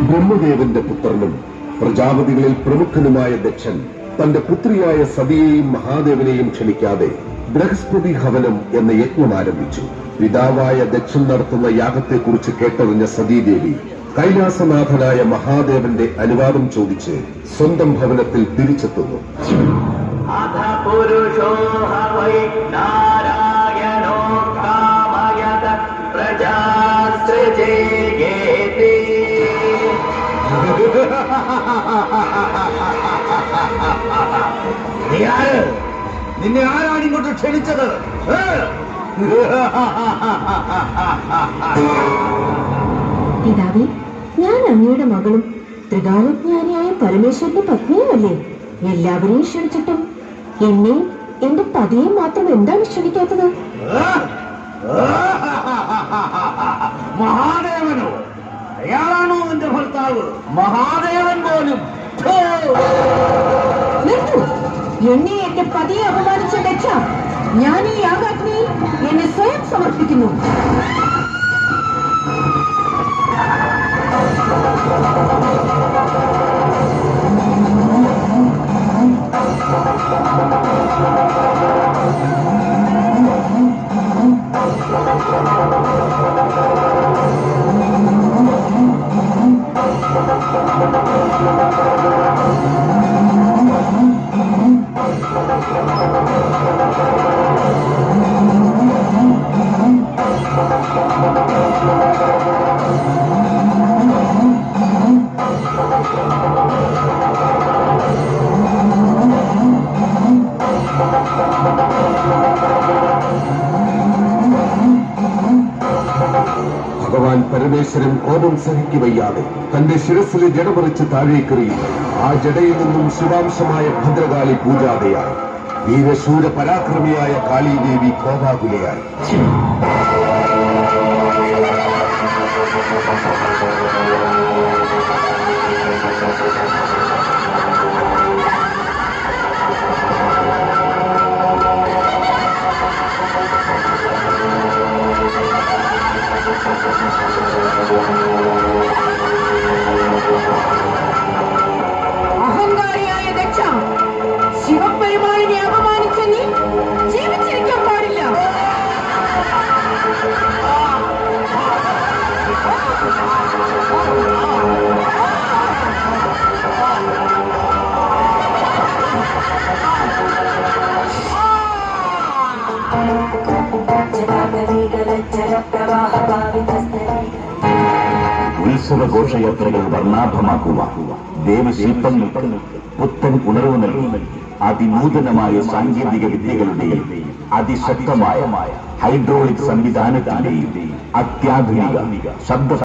ബ്രഹ്മദേവന്റെ പുത്രനും പ്രജാപതികളിൽ പ്രമുഖനുമായ ദക്ഷൻ തന്റെ പുത്രിയായ സതിയെയും മഹാദേവനെയും ക്ഷണിക്കാതെ ബൃഹസ്പതി ഹവനം എന്ന യജ്ഞം ആരംഭിച്ചു. പിതാവായ ദക്ഷൻ നടത്തുന്ന യാഗത്തെക്കുറിച്ച് കേട്ടറിഞ്ഞ സതീദേവി കൈലാസനാഥനായ മഹാദേവന്റെ അനുവാദം ചോദിച്ച് സ്വന്തം ഭവനത്തിൽ തിരിച്ചെത്തുന്നു. നിന്നെ ആരാണ് ഇങ്ങോട്ട് ക്ഷണിച്ചത്? പിതാവേ, ഞാൻ അങ്ങയുടെ മകളും ത്രികാലജ്ഞാനിയായ പരമേശ്വരന്റെ പത്നിയുമല്ലേ? എല്ലാവരെയും ക്ഷണിച്ചിട്ടും എന്നെയും എന്റെ പതിയെയും മാത്രം എന്താണ് ക്ഷണിക്കാത്തത്? മഹാദേവനോ? അയാളാണോ എന്റെ ഭർത്താവ്? മഹാദേവൻ പോലും നിർത്തൂ! എന്നെ എന്റെ പതിയെ അപമാനിച്ച ദക്ഷ, ഞാൻ ഈ യാഗാഗ്നിയിൽ എന്നെ സ്വയം സമർപ്പിക്കുന്നു. ഭഗവാൻ പരമേശ്വരൻ കോപം സഹിക്കുവയ്യാതെ തന്റെ ശിരസിലെ ജടപറിച്ച് താഴേക്കെറിയും. ആ ജടയിൽ നിന്നും ശിവാംശമായ ഭദ്രകാളി പൂജാതയായി. വീരശൂര പരാക്രമിയായ കാളീദേവി കോപാകുലയായി. അഹങ്കാരിയായ ദക്ഷ, ശിവപെരുമാളിനെ അപമാനിച്ച നീ ജീവിച്ചിരിക്കാൻ പാടില്ല. ഉത്സവഘോഷയാത്രകൾ വർണ്ണാഭമാക്കുക, ദേവശില്പങ്ങൾ പുത്തൻ ഉണർവ് നൽകി, അതിനൂതനമായ സാങ്കേതിക വിദ്യകളുടെയും അതിശക്തമായ ഹൈഡ്രോളിക് സംവിധാനത്തിന്റെയും അത്യാധുനിക ശബ്ദ